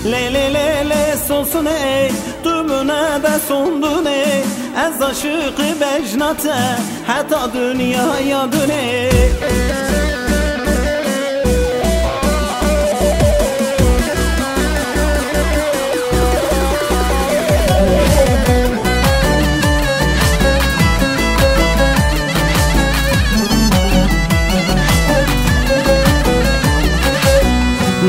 Le le le le solsun ey Dümüne de sondun ey Ez aşıkı becnate Hatta dünyaya dön ey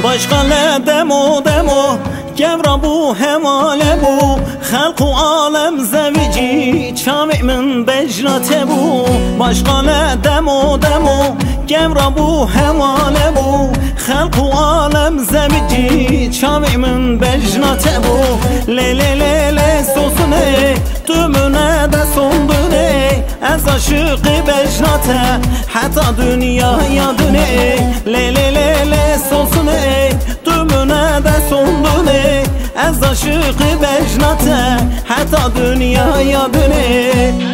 Başka ne demo demo Gevra bu hemale bu Halku alem zevici Çami'min becnate bu Başka ne demo demo Gevra bu hemale bu Halku alem zevici Çami'min becnate bu Le le le le solsun ey Tümüne de sondun ey Ez aşıkı becnate Hatta dünyaya dön ey Le le le le solsun ey Tümüne de sondun ey Ez aşıkı becnate Hatta dünyaya dön ey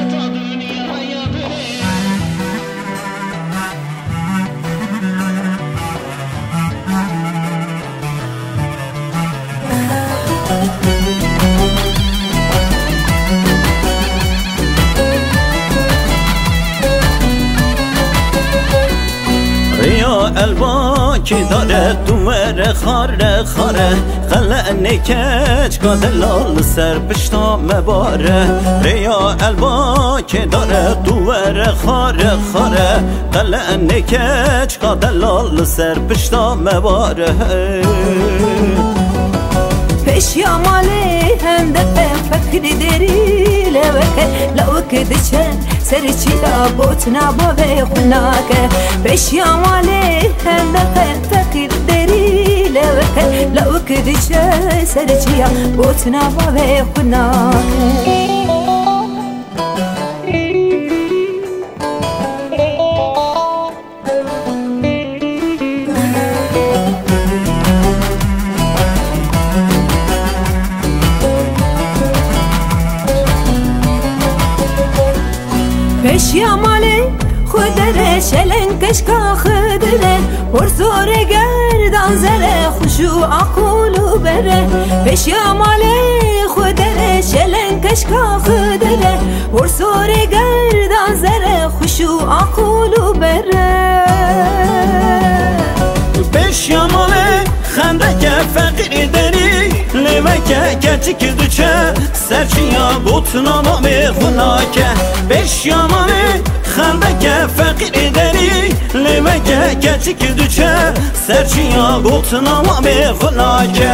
الباکی داره دوره خاره خاره خله نکچ قدلال سر پشتا مباره ریا الباکی داره دوره خاره خاره خله نکچ قدلال سر پشتا مباره پیش یامالی هم دفه فکری دری لوکه لوکه دچن سرچی آبوت نباوه خناکه پیش یامالی هم دفه فکری دری لوکه لوکه دچن سرچی آبوت نباوه خناکه پیش یامالی خودره شلنکش که خودره ورزور گردان زره خوشو عقولو بره پیش یامالی خودره شلنکش که خودره ورزور گردان زره خوشو عقولو بره پیش یامالی خنده که فقیر داری لیوکه کچک دوچه سرچیا بوتنا ما میخوناکه پیش یامالی خنده که فقیر داری لیوکه کچک دوچه سرچیا بوتنا ما میخوناکه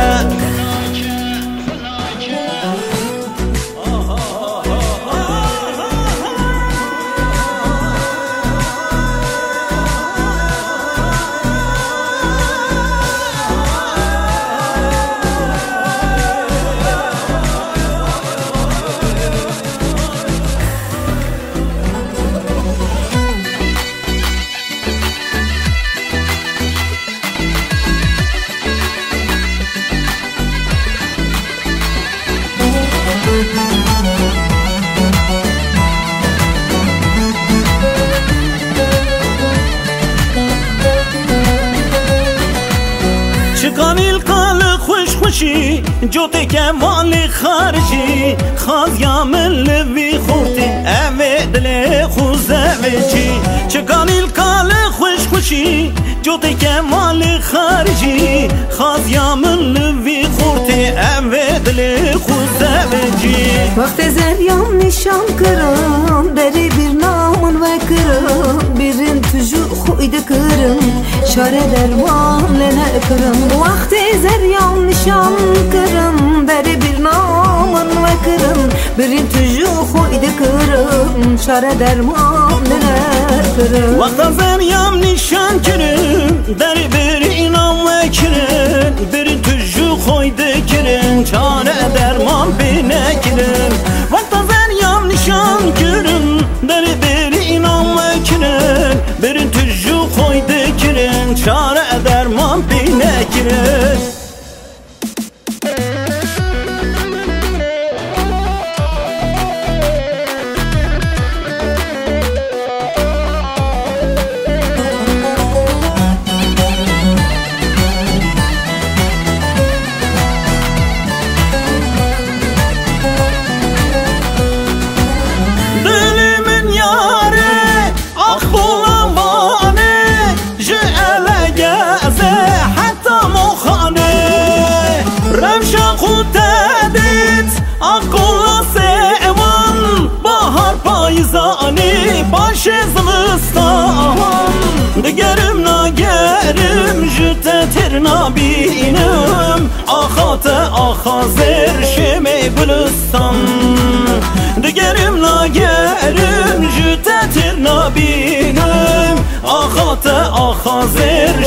چکانیل کال خوش خوشی جوته که مالی خارجی خازیا من لوی خورتی اوه دل خوزه ویچی چکانیل کال خوش خوشی جوته که مالی خارجی خازیا من لوی خورتی اوه دل خوزه ویچی وقت زریام نشان کرم بری bir namın ve kırım birin tuju خویده کرم شاره درمان لنه کرم وقت زریام نشان کرم بری bir namın ve kırım birin tuju خویده کرم شاره درمان لنه کرم وقت زریام نشان کرم در bir inam ve کرم birin tuju خویده کرم شاره درمان bine کرم وقت زریام نشان کرم در bir inam ve کرم birin tuju خویده کرم شاره درمان bine کرم زمستان دگرم نگرم جت ترنا بینم آخات آخازر شمی گلستان دگرم نگرم جت ترنا بینم آخات آخازر